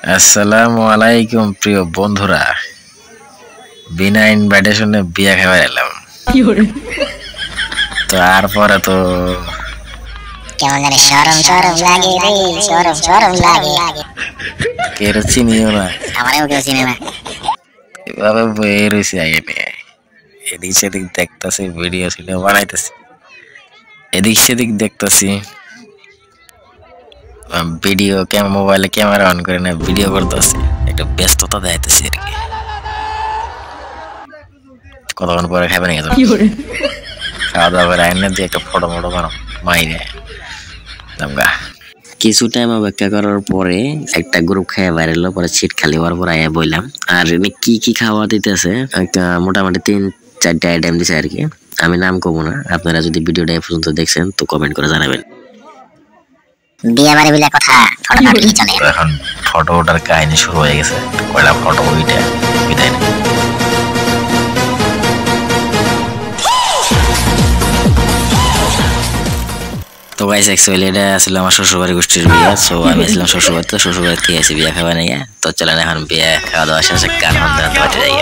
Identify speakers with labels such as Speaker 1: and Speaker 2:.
Speaker 1: আসসালামু আলাইকুম প্রিয় বন্ধুরা, বিনা ইনভাইটেশনে বিয়া খাওয়া এলাম। তো তারপরে তো
Speaker 2: কেমন জানি শরম শরম লাগে রে, শরম শরম লাগে।
Speaker 1: কেউ চিনিও না,
Speaker 2: আমারও কেউ চিনে না।
Speaker 1: এভাবে বয়ে রয়েছে আগে নিয়ে এদিক সেদিক দেখতেছি, ভিডিও সিডিও বানাইতেছি, এদিক সেদিক দেখতেছি, ভিডিও মোবাইলে ক্যামেরা অন করে না ভিডিও করতেছি, একটা ব্যস্ততা দেখাইতেছি আর কি। কতক্ষণ পরে খাবে নাকি খাওয়া দাওয়া করে আইনে দিয়ে একটা ফটো মটো বানাও মাইরে দামগা। কিছু টাইম অপেক্ষা করার পরে একটা গ্রুপ খাইয়া বাইরেলো, পরে সিট খালি হওয়ার পর আইয়া বললাম। আর কি কি খাওয়া দিতেছে, একটা মোটামুটি 3-4টা আইটেম দিছে আর কি। আমি নাম কমো না, আপনারা যদি ভিডিওটা এই পর্যন্ত দেখছেন তো কমেন্ট করে জানাবেন।
Speaker 2: বিয়ে বাড়ি বলে কথা, ফটো উঠলেই চলে।
Speaker 1: এখন ফটো ওঠার কাহিনী শুরু হয়ে গেছে, কয়লা ফটো উঠে বিদায় নেই। তো গাইস অ্যাকচুয়ালি এটা আসলে আমার শ্বশুরবাড়ি গোষ্ঠীর বিয়ে। সো আমি আসলাম শ্বশুরবাড়িতে, শ্বশুরবাড়িতে এসে বিয়ে খাওয়া নিয়ে। তো চলেন এখন বিয়ে খাওয়া দাওয়া শেষে গান বাজতে যাই।